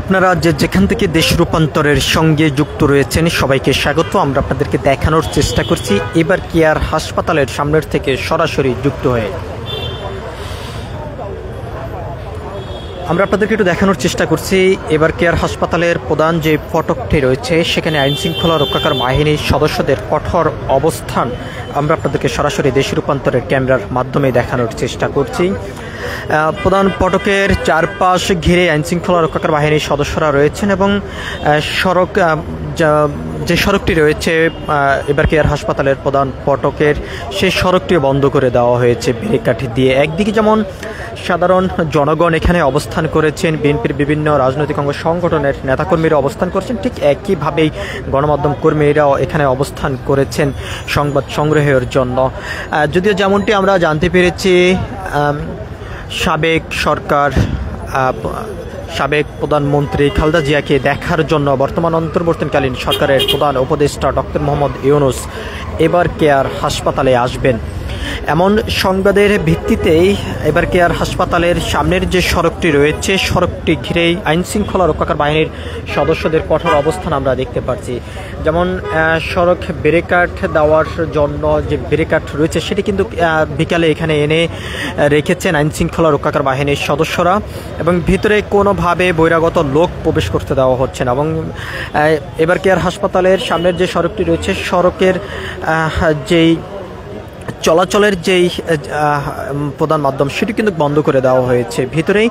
আপনারা যেখান থেকে দেশ রূপান্তরের সঙ্গে যুক্ত রয়েছেন সবাইকে স্বাগত। আমরা আপনাদেরকে দেখানোর চেষ্টা করছি এবার কেয়ার হাসপাতালের সামনের থেকে সরাসরি যুক্ত হয়ে আমরা আপনাদেরকে একটু দেখানোর চেষ্টা করছি এবার কেয়ার হাসপাতালের প্রধান যে ফটকটি রয়েছে সেখানে আইনশৃঙ্খলা রক্ষাকারী বাহিনীর সদস্যদের কঠোর অবস্থান আমরা আপনাদেরকে সরাসরি দেশ রূপান্তরের ক্যামেরার মাধ্যমে দেখানোর চেষ্টা করছি। প্রধান ফটকের চারপাশ ঘিরে আইনশৃঙ্খলা রক্ষাকারী বাহিনীর সদস্যরা রয়েছেন এবং সড়ক যে সড়কটি রয়েছে এবার কেয়ার হাসপাতালের প্রধান ফটকের সেই সড়কটি বন্ধ করে দেওয়া হয়েছে ব্যারিকেড দিয়ে। একদিকে যেমন সাধারণ জনগণ এখানে অবস্থান করেছেন, বিএনপির বিভিন্ন রাজনৈতিক অঙ্গ সংগঠনের নেতাকর্মীরা অবস্থান করেছেন, ঠিক একইভাবেই গণমাধ্যম কর্মীরাও এখানে অবস্থান করেছেন সংবাদ সংগ্রহের জন্য। যদিও যেমনটি আমরা জানতে পেরেছি সাবেক প্রধানমন্ত্রী খালেদা জিয়াকে দেখার জন্য বর্তমান অন্তর্বর্তীকালীন সরকারের প্রধান উপদেষ্টা ডক্টর মোহাম্মদ ইউনূস এবার কেয়ার হাসপাতালে আসবেন এমন সংবাদের ভিত্তিতেই এবার কেয়ার হাসপাতালের সামনের যে সড়কটি রয়েছে সড়কটি ঘিরেই আইনশৃঙ্খলা রক্ষাকারী বাহিনীর সদস্যদের কঠোর অবস্থান আমরা দেখতে পাচ্ছি। যেমন সড়ক ব্যারিকেড দেওয়ার জন্য যে ব্যারিকেড রয়েছে সেটি কিন্তু বিকালে এখানে এনে রেখেছেন আইনশৃঙ্খলা রক্ষাকারী বাহিনীর সদস্যরা এবং ভিতরে কোনোভাবে বহিরাগত লোক প্রবেশ করতে দেওয়া হচ্ছে না। এবং এবার কেয়ার হাসপাতালের সামনের যে সড়কটি রয়েছে সড়কের যেই চলাচলের যেই প্রধান মাধ্যম সেটি কিন্তু বন্ধ করে দেওয়া হয়েছে। ভিতরেই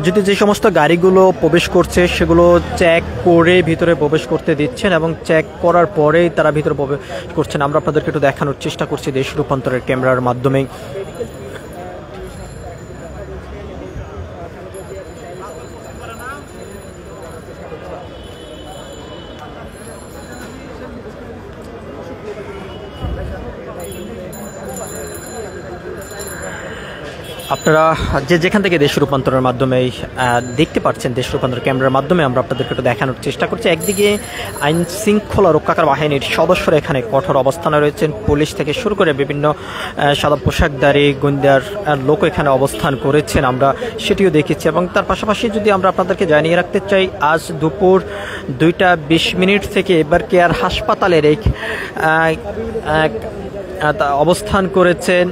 যদি যে সমস্ত গাড়িগুলো প্রবেশ করছে সেগুলো চেক করে ভিতরে প্রবেশ করতে দিচ্ছেন এবং চেক করার পরেই তারা ভিতরে প্রবেশ করছেন। আমরা আপনাদেরকে একটু দেখানোর চেষ্টা করছি দেশ রূপান্তরের ক্যামেরার মাধ্যমে। আপনারা যেখান থেকে দেশ রূপান্তরের মাধ্যমে দেখতে পাচ্ছেন দেশ রূপান্তর ক্যামেরার মাধ্যমে আমরা আপনাদেরকে একটু দেখানোর চেষ্টা করছি। একদিকে আইন শৃঙ্খলা রক্ষাকারী বাহিনীর সদস্যরা এখানে কঠোর অবস্থানে রয়েছেন, পুলিশ থেকে শুরু করে বিভিন্ন সাদা পোশাকধারী গোয়েন্দার লোক এখানে অবস্থান করেছেন, আমরা সেটিও দেখেছি। এবং তার পাশাপাশি যদি আমরা আপনাদেরকে জানিয়ে রাখতে চাই আজ দুপুর 2:20 থেকে এবার কেয়ার হাসপাতালের এই অবস্থান করেছেন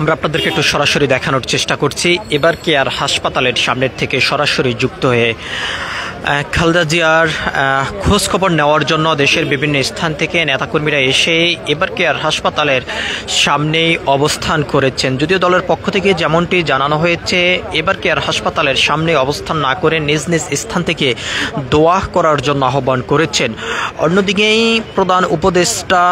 আমরা আপনাদেরকে একটু সরাসরি দেখানোর চেষ্টা করছি এবার কেয়ার হাসপাতালের সামনের থেকে সরাসরি যুক্ত হয়ে খালেদা জিয়ার খোঁজ খবর নেওয়ার জন্য দেশের বিভিন্ন স্থান থেকে নেতাকর্মীরা এসে এবার কেয়ার হাসপাতালের সামনেই অবস্থান করেছেন। যদিও দলের পক্ষ থেকে যেমনটি জানানো হয়েছে এবার কেয়ার হাসপাতালের সামনে অবস্থান না করে নিজ নিজ স্থান থেকে দোয়া করার জন্য আহ্বান করেছেন। অন্যদিকেই প্রধান উপদেষ্টা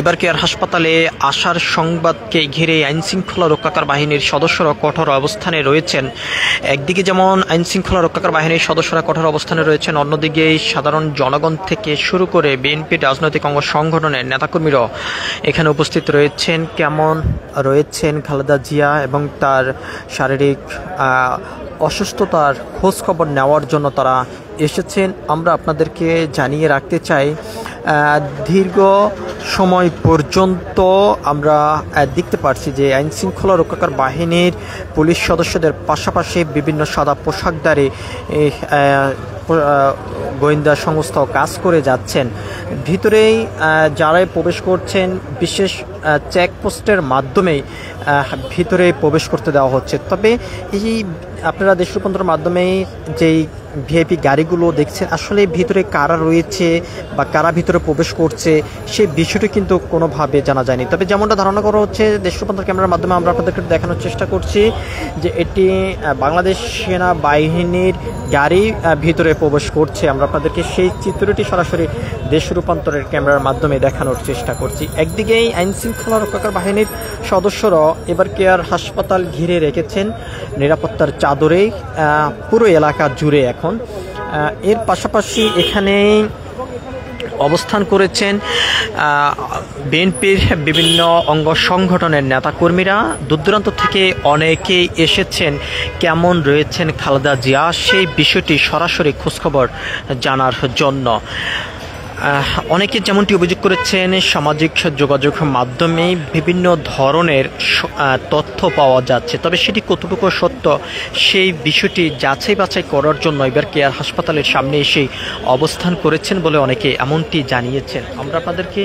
এবার কেয়ার হাসপাতালে আসার সংবাদকে ঘিরে আইনশৃঙ্খলা রক্ষাকারী বাহিনীর সদস্যরা কঠোর অবস্থানে রয়েছেন। একদিকে যেমন আইনশৃঙ্খলা রক্ষাকারী বাহিনীর সদস্যরা কঠোর অবস্থানে রয়েছেন, অন্যদিকে সাধারণ জনগণ থেকে শুরু করে বিএনপির রাজনৈতিক অঙ্গ সংগঠনের নেতাকর্মীরাও এখানে উপস্থিত রয়েছেন। কেমন রয়েছেন খালেদা জিয়া এবং তার শারীরিক অসুস্থতার খোঁজ খবর নেওয়ার জন্য তারা এসেছেন। আমরা আপনাদেরকে জানিয়ে রাখতে চাই দীর্ঘ সময় পর্যন্ত আমরা দেখতে পাচ্ছি যে আইনশৃঙ্খলা রক্ষাকারী বাহিনীর পুলিশ সদস্যদের পাশাপাশি বিভিন্ন সাদা পোশাকধারী গোয়েন্দা সংস্থাও কাজ করে যাচ্ছেন। ভিতরেই যারাই প্রবেশ করছেন বিশেষ চেকপোস্টের মাধ্যমেই ভিতরে প্রবেশ করতে দেওয়া হচ্ছে। তবে এই আপনারা দেশ রূপান্তরের মাধ্যমে যেই ভিআইপি গাড়িগুলো দেখছেন আসলে ভিতরে কারা রয়েছে বা কারা ভিতরে প্রবেশ করছে সেই বিষয়টি কিন্তু কোনোভাবে জানা যায়নি। তবে যেমনটা ধারণা করা হচ্ছে দেশ রূপান্তর ক্যামেরার মাধ্যমে আমরা আপনাদেরকে দেখানোর চেষ্টা করছি যে এটি বাংলাদেশ সেনাবাহিনীর গাড়ি ভিতরে প্রবেশ করছে। আমরা আপনাদেরকে সেই চিত্রটি সরাসরি দেশ রূপান্তরের ক্যামেরার মাধ্যমে দেখানোর চেষ্টা করছি। একদিকেই আইনশৃঙ্খলা রক্ষাকারী বাহিনীর সদস্যরা এবার কেয়ার হাসপাতাল ঘিরে রেখেছেন নিরাপত্তার চাদরে পুরো এলাকা জুড়ে। এখন এর পাশাপাশি এখানে অবস্থান করেছেন বিএনপির বিভিন্ন অঙ্গ সংগঠনের নেতাকর্মীরা। দূরদূরান্ত থেকে অনেকেই এসেছেন কেমন রয়েছেন খালেদা জিয়া সেই বিষয়টি সরাসরি খোঁজখবর জানার জন্য। অনেকে যেমনটি অভিযোগ করেছেন, সামাজিক যোগাযোগ মাধ্যমে বিভিন্ন ধরনের তথ্য পাওয়া যাচ্ছে, তবে সেটি কতটুকু সত্য সেই বিষয়টি যাচাই বাছাই করার জন্য এবার কেয়ার হাসপাতালের সামনে এসে অবস্থান করেছেন বলে অনেকে এমনটি জানিয়েছেন। আমরা আপনাদেরকে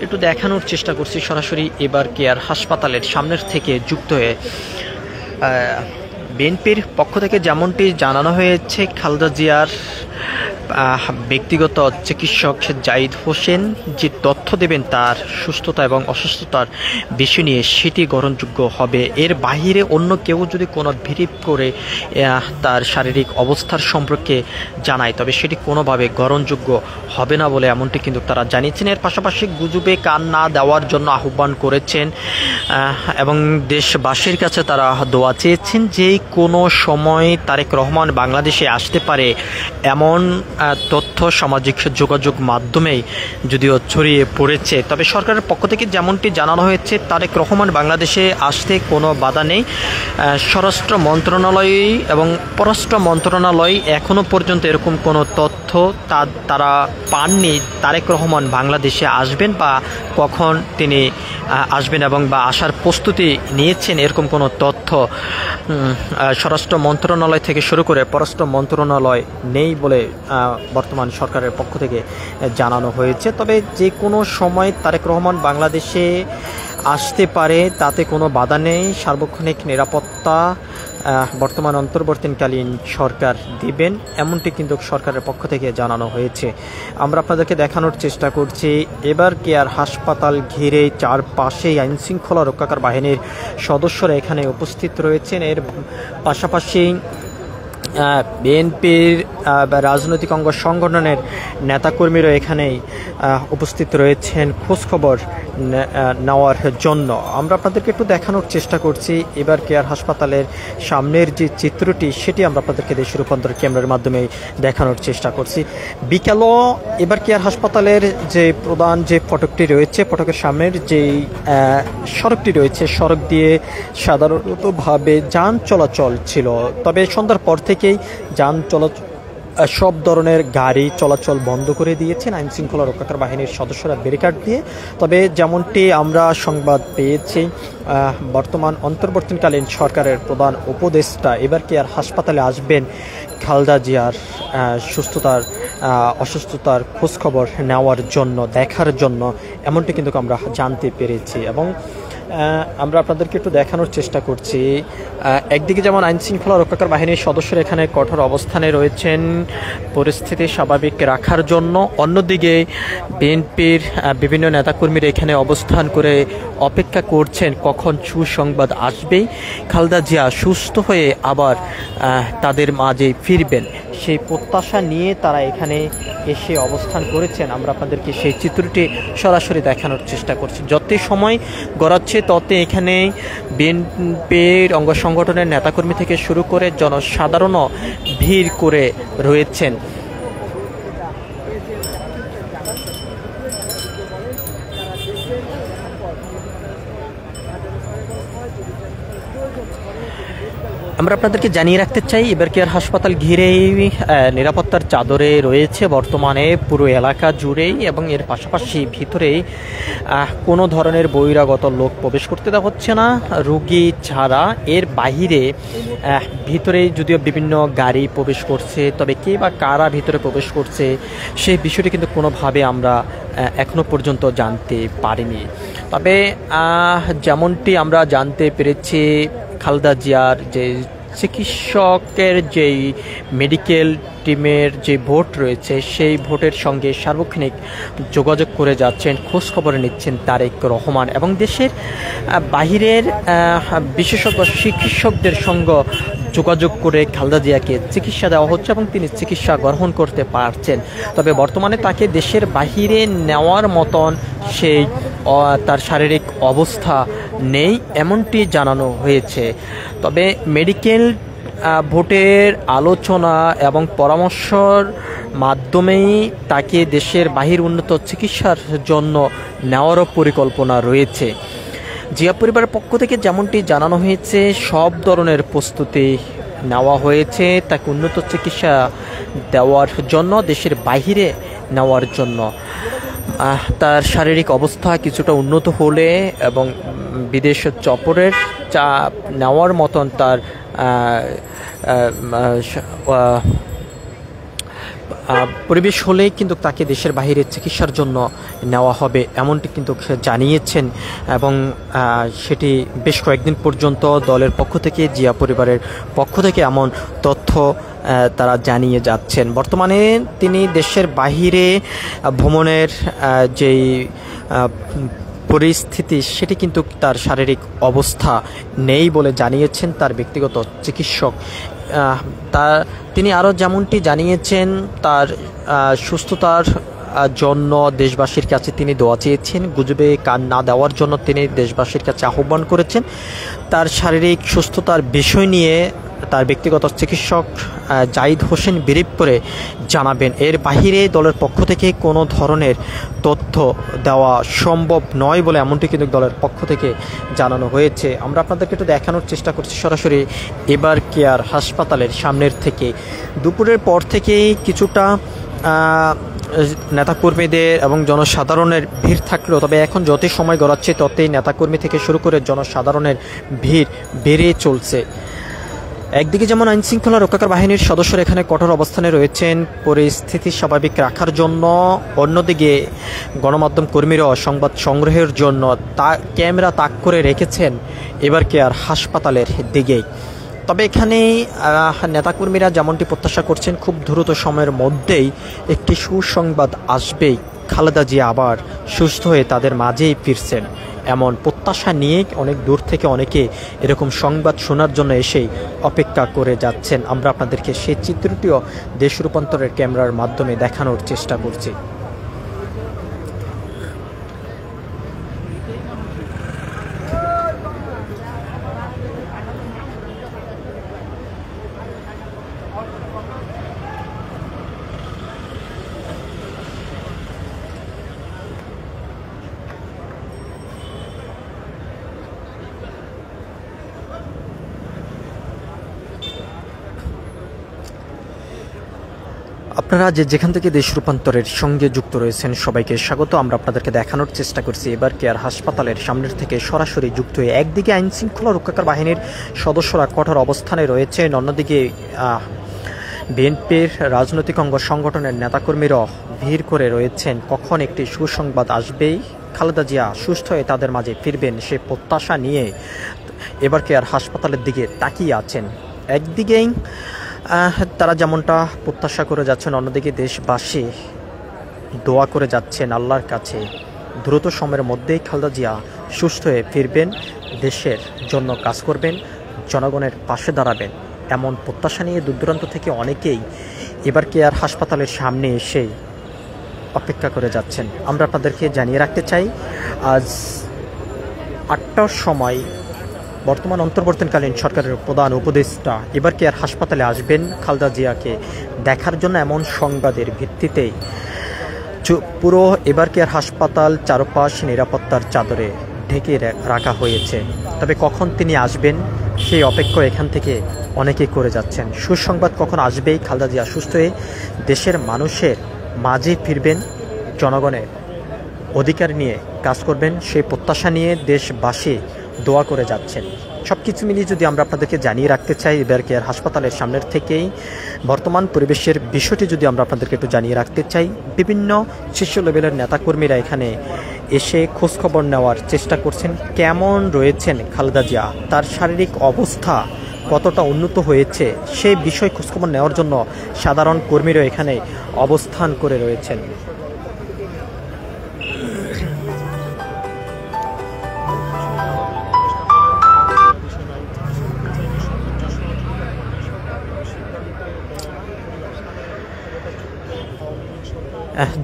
একটু দেখানোর চেষ্টা করছি সরাসরি এবার কেয়ার হাসপাতালের সামনের থেকে যুক্ত হয়ে। বিএনপির পক্ষ থেকে যেমনটি জানানো হয়েছে, খালেদা জিয়ার ব্যক্তিগত চিকিৎসক জাহিদ হোসেন যে তথ্য দেবেন তার সুস্থতা এবং অসুস্থতার বিষয় নিয়ে সেটি গ্রহণযোগ্য হবে। এর বাহিরে অন্য কেউ যদি কোনো ভিড় করে তার শারীরিক অবস্থার সম্পর্কে জানায় তবে সেটি কোনোভাবে গ্রহণযোগ্য হবে না বলে এমনটি কিন্তু তারা জানিয়েছেন। এর পাশাপাশি গুজবে কান না দেওয়ার জন্য আহ্বান করেছেন এবং দেশবাসীর কাছে তারা দোয়া চেয়েছেন যে কোনো সময় তারেক রহমান বাংলাদেশে আসতে পারে এমন তথ্য সামাজিক যোগাযোগ মাধ্যমেই যদিও ছড়িয়ে পড়েছে। তবে সরকারের পক্ষ থেকে যেমনটি জানানো হয়েছে, তারেক রহমান বাংলাদেশে আসতে কোনো বাধা নেই। স্বরাষ্ট্র মন্ত্রণালয় এবং পররাষ্ট্র মন্ত্রণালয় এখনও পর্যন্ত এরকম কোনো তথ্য তারা পাননি তারেক রহমান বাংলাদেশে আসবেন বা কখন তিনি আসবেন এবং বা আসার প্রস্তুতি নিয়েছেন এরকম কোনো তথ্য স্বরাষ্ট্র মন্ত্রণালয় থেকে শুরু করে পররাষ্ট্র মন্ত্রণালয় নেই বলে বর্তমান সরকারের পক্ষ থেকে জানানো হয়েছে। তবে যে কোনো সময় তারেক রহমান বাংলাদেশে আসতে পারে, তাতে কোনো বাধা নেই। সার্বক্ষণিক নিরাপত্তা বর্তমান অন্তর্বর্তীকালীন সরকার দিবেন এমনটি কিন্তু সরকারের পক্ষ থেকে জানানো হয়েছে। আমরা আপনাদেরকে দেখানোর চেষ্টা করছি এবার কেয়ার হাসপাতাল ঘিরে চারপাশেই আইনশৃঙ্খলা রক্ষাকারী বাহিনীর সদস্যরা এখানে উপস্থিত রয়েছেন। এর পাশাপাশি বিএনপির রাজনৈতিক অঙ্গ সংগঠনের নেতাকর্মীরা এখানেই উপস্থিত রয়েছেন খোঁজখবর নেওয়ার জন্য। আমরা আপনাদেরকে একটু দেখানোর চেষ্টা করছি এবার কেয়ার হাসপাতালের সামনের যে চিত্রটি সেটি আমরা আপনাদেরকে দেশের রূপান্তর ক্যামেরার মাধ্যমে দেখানোর চেষ্টা করছি। বিকালও এবার কেয়ার হাসপাতালের যে প্রধান যে ফটকটি রয়েছে, ফটকের সামনের যেই সড়কটি রয়েছে, সড়ক দিয়ে সাধারণতভাবে যান চলাচল ছিল, তবে সন্ধ্যার পর থেকেই যান চলাচল সব ধরনের গাড়ি চলাচল বন্ধ করে দিয়েছেন আইনশৃঙ্খলা রক্ষাকারী বাহিনীর সদস্যরা ব্যারিকেড দিয়ে। তবে যেমনটি আমরা সংবাদ পেয়েছি, বর্তমান অন্তর্বর্তীকালীন সরকারের প্রধান উপদেষ্টা এবার কেয়ার হাসপাতালে আসবেন খালেদা জিয়ার সুস্থতার অসুস্থতার খোঁজখবর নেওয়ার জন্য, দেখার জন্য এমনটি কিন্তু আমরা জানতে পেরেছি। এবং আমরা আপনাদেরকে একটু দেখানোর চেষ্টা করছি, একদিকে যেমন আইনশৃঙ্খলা রক্ষাকারী বাহিনীর সদস্যরা এখানে কঠোর অবস্থানে রয়েছেন পরিস্থিতি স্বাভাবিক রাখার জন্য, অন্যদিকে বিএনপির বিভিন্ন নেতাকর্মীরা এখানে অবস্থান করে অপেক্ষা করছেন কখন সুসংবাদ আসবে, খালেদা জিয়া সুস্থ হয়ে আবার তাদের মাঝে ফিরবেন সেই প্রত্যাশা নিয়ে তারা এখানে এসে অবস্থান করেছেন। আমরা আপনাদেরকে সেই চিত্রটি সরাসরি দেখানোর চেষ্টা করছি। যতই সময় গড়াচ্ছে তত এখানে বিএনপির অঙ্গ সংগঠনের নেতাকর্মী থেকে শুরু করে জনসাধারণও ভিড় করে রয়েছেন। আমরা আপনাদেরকে জানিয়ে রাখতে চাই এবার কেয়ার হাসপাতাল ঘিরেই নিরাপত্তার চাদরে রয়েছে বর্তমানে পুরো এলাকা জুড়েই, এবং এর পাশাপাশি ভিতরেই কোনো ধরনের বহিরাগত লোক প্রবেশ করতে দেওয়া হচ্ছে না রোগী ছাড়া। এর বাহিরে ভিতরে যদিও বিভিন্ন গাড়ি প্রবেশ করছে, তবে কে বা কারা ভিতরে প্রবেশ করছে সেই বিষয়টি কিন্তু কোনোভাবে আমরা এখনো পর্যন্ত জানতে পারিনি। তবে যেমনটি আমরা জানতে পেরেছি, খালেদা জিয়ার যে চিকিৎসকের যেই মেডিকেল টিমের যে ভোট রয়েছে সেই ভোটের সঙ্গে সার্বক্ষণিক যোগাযোগ করে যাচ্ছেন, খোঁজ খবর নিচ্ছেন তারেক রহমান, এবং দেশের বাহিরের বিশেষজ্ঞ চিকিৎসকদের সঙ্গে যোগাযোগ করে খালেদা জিয়াকে চিকিৎসা দেওয়া হচ্ছে এবং তিনি চিকিৎসা গ্রহণ করতে পারছেন। তবে বর্তমানে তাকে দেশের বাহিরে নেওয়ার মতন সেই তার শারীরিক অবস্থা নেই এমনটি জানানো হয়েছে। তবে মেডিকেল ভোটের আলোচনা এবং পরামর্শর মাধ্যমেই তাকে দেশের বাহির উন্নত চিকিৎসার জন্য নেওয়ারও পরিকল্পনা রয়েছে। জিয়া পরিবারের পক্ষ থেকে যেমনটি জানানো হয়েছে, সব ধরনের প্রস্তুতি নেওয়া হয়েছে তাকে উন্নত চিকিৎসা দেওয়ার জন্য, দেশের বাহিরে নেওয়ার জন্য। তার শারীরিক অবস্থা কিছুটা উন্নত হলে এবং বিদেশ সফরের চাপ নেওয়ার মতন তার পরিবেশ হলেই কিন্তু তাকে দেশের বাইরে চিকিৎসার জন্য নেওয়া হবে, এমনটি কিন্তু জানিয়েছেন। এবং সেটি বেশ কয়েকদিন পর্যন্ত দলের পক্ষ থেকে, জিয়া পরিবারের পক্ষ থেকে এমন তথ্য তারা জানিয়ে যাচ্ছেন। বর্তমানে তিনি দেশের বাহিরে ভ্রমণের যেই পরিস্থিতি, সেটি কিন্তু তার শারীরিক অবস্থা নেই বলে জানিয়েছেন তার ব্যক্তিগত চিকিৎসক। তিনি আরও যেমনটি জানিয়েছেন, তার সুস্থতার জন্য দেশবাসীর কাছে তিনি দোয়া চেয়েছেন, গুজবে কান না দেওয়ার জন্য তিনি দেশবাসীর কাছে আহ্বান করেছেন। তার শারীরিক সুস্থতার বিষয় নিয়ে তার ব্যক্তিগত চিকিৎসক জাহিদ হোসেন বিরিপ করে জানাবেন। এর বাহিরে দলের পক্ষ থেকে কোনো ধরনের তথ্য দেওয়া সম্ভব নয় বলে এমনটি কিন্তু দলের পক্ষ থেকে জানানো হয়েছে। আমরা আপনাদেরকে একটু দেখানোর চেষ্টা করছি সরাসরি এবার কেয়ার হাসপাতালের সামনের থেকে। দুপুরের পর থেকেই কিছুটা নেতাকর্মীদের এবং জনসাধারণের ভিড় থাকলেও, তবে এখন যতই সময় গড়াচ্ছে ততই নেতাকর্মী থেকে শুরু করে জনসাধারণের ভিড় বেড়ে চলছে। একদিকে যেমন আইনশৃঙ্খলা রক্ষাকারী বাহিনীর সদস্যরা এখানে কঠোর অবস্থানে রয়েছেন পরিস্থিতি স্বাভাবিক রাখার জন্য, অন্যদিকে গণমাধ্যম কর্মীরাও সংবাদ সংগ্রহের জন্য ক্যামেরা তাক করে রেখেছেন এবার কেয়ার হাসপাতালের দিকেই। তবে এখানে নেতাকর্মীরা যেমনটি প্রত্যাশা করছেন, খুব দ্রুত সময়ের মধ্যেই একটি সুসংবাদ আসবেই, খালেদা জিয়া আবার সুস্থ হয়ে তাদের মাঝেই ফিরছেন, এমন প্রত্যাশা নিয়ে অনেক দূর থেকে অনেকে এরকম সংবাদ শোনার জন্য এসেই অপেক্ষা করে যাচ্ছেন। আমরা আপনাদেরকে সেই চিত্রটিও দেশ রূপান্তরের ক্যামেরার মাধ্যমে দেখানোর চেষ্টা করছি। আপনারা যেখান থেকে দেশ রূপান্তরের সঙ্গে যুক্ত রয়েছেন সবাইকে স্বাগত। আমরা আপনাদেরকে দেখানোর চেষ্টা করছি এবার কেয়ার হাসপাতালের সামনের থেকে সরাসরি যুক্ত হয়ে। একদিকে আইনশৃঙ্খলা রক্ষাকারী বাহিনীর সদস্যরা কঠোর অবস্থানে রয়েছেন, অন্যদিকে বিএনপির রাজনৈতিক অঙ্গ সংগঠনের নেতাকর্মীরাও ভিড় করে রয়েছেন। কখন একটি সুসংবাদ আসবেই, খালেদা জিয়া সুস্থ হয়ে তাদের মাঝে ফিরবেন, সে প্রত্যাশা নিয়ে এবার কেয়ার হাসপাতালের দিকে তাকিয়ে আছেন। একদিকেই তারা যেমনটা প্রত্যাশা করে যাচ্ছেন, অন্যদিকে দেশবাসী দোয়া করে যাচ্ছেন আল্লাহর কাছে দ্রুত সময়ের মধ্যেই খালেদা জিয়া সুস্থ হয়ে ফিরবেন, দেশের জন্য কাজ করবেন, জনগণের পাশে দাঁড়াবেন, এমন প্রত্যাশা নিয়ে দূর দূরান্ত থেকে অনেকেই এবার কেয়ার হাসপাতালের সামনে এসেই অপেক্ষা করে যাচ্ছেন। আমরা আপনাদেরকে জানিয়ে রাখতে চাই, আজ ৮টার সময় বর্তমান অন্তর্বর্তীকালীন সরকারের প্রধান উপদেষ্টা এবার কেয়ার হাসপাতালে আসবেন খালেদা জিয়াকে দেখার জন্য। এমন সংবাদের ভিত্তিতেই পুরো এবার কেয়ার হাসপাতাল চারপাশ নিরাপত্তার চাদরে ঢেকে রাখা হয়েছে। তবে কখন তিনি আসবেন সেই অপেক্ষা এখান থেকে অনেকেই করে যাচ্ছেন। সুসংবাদ কখন আসবেই, খালেদা জিয়া সুস্থ হয়ে দেশের মানুষের মাঝে ফিরবেন, জনগণের অধিকার নিয়ে কাজ করবেন, সেই প্রত্যাশা নিয়ে দেশবাসী দোয়া করে যাচ্ছেন। সব কিছু মিলিয়ে যদি আমরা আপনাদেরকে জানিয়ে রাখতে চাই, এবার কেয়ার হাসপাতালের সামনের থেকেই বর্তমান পরিবেশের বিষয়টি যদি আমরা আপনাদেরকে একটু জানিয়ে রাখতে চাই, বিভিন্ন শীর্ষ লেভেলের নেতাকর্মীরা এখানে এসে খোঁজখবর নেওয়ার চেষ্টা করছেন, কেমন রয়েছেন খালেদা জিয়া, তার শারীরিক অবস্থা কতটা উন্নত হয়েছে সেই বিষয় খোঁজখবর নেওয়ার জন্য সাধারণ কর্মীরা এখানে অবস্থান করে রয়েছেন।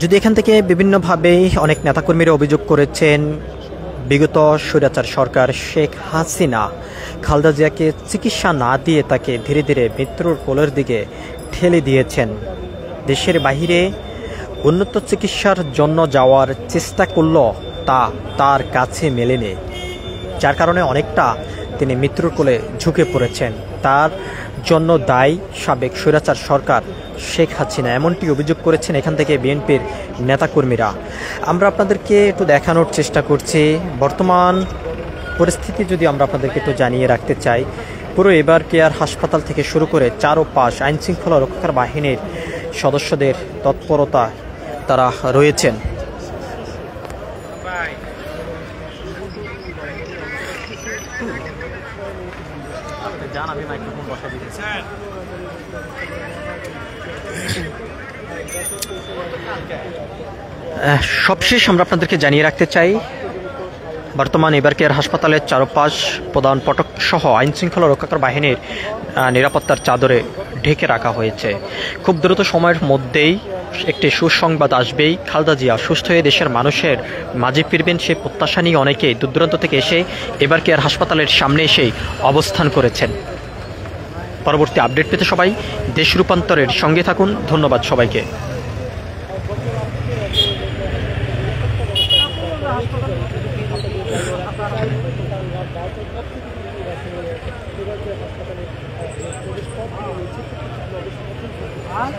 যদি এখান থেকে বিভিন্নভাবেই অনেক নেতাকর্মীরা অভিযোগ করেছেন, বিগত স্বৈরাচার সরকার শেখ হাসিনা খালেদা জিয়াকে চিকিৎসা না দিয়ে তাকে ধীরে ধীরে মৃত্যুর কোলের দিকে ঠেলে দিয়েছেন। দেশের বাহিরে উন্নত চিকিৎসার জন্য যাওয়ার চেষ্টা করল, তা তার কাছে মেলেনি, যার কারণে অনেকটা তিনি মৃত্যুর কোলে ঝুঁকে পড়েছেন। তার জন্য দায়ী সাবেক স্বৈরাচার সরকার শেখ হাসিনা, এমনটি অভিযোগ করেছেন এখান থেকে বিএনপির নেতাকর্মীরা। আমরা আপনাদেরকে একটু দেখানোর চেষ্টা করছি বর্তমান পরিস্থিতি, যদি আমরা আপনাদেরকে একটু জানিয়ে রাখতে চাই। পুরো এবার কেয়ার হাসপাতাল থেকে শুরু করে চারপাশ আইনশৃঙ্খলা রক্ষাকারী বাহিনীর সদস্যদের তৎপরতা তারা রয়েছেন। সবশেষ আমরা আপনাদেরকে জানিয়ে রাখতে চাই, বর্তমান এবার কেয়ার হাসপাতালের চারপাশ প্রধান ফটক সহ আইনশৃঙ্খলা রক্ষাকারী বাহিনীর নিরাপত্তার চাদরে ঢেকে রাখা হয়েছে। খুব দ্রুত সময়ের মধ্যেই একটি সুসংবাদ আসবেই। খালেদা জিয়া সুস্থ হয়ে দেশের মানুষের মাঝে ফিরবেন, সে প্রত্যাশা নিয়ে অনেকেই দূর দূরান্ত থেকে এসে এবার কেয়ার হাসপাতালের সামনে এসেই অবস্থান করেছেন। পরবর্তী আপডেট পেতে সবাই দেশ রূপান্তরের সঙ্গে থাকুন। ধন্যবাদ সবাইকে। আর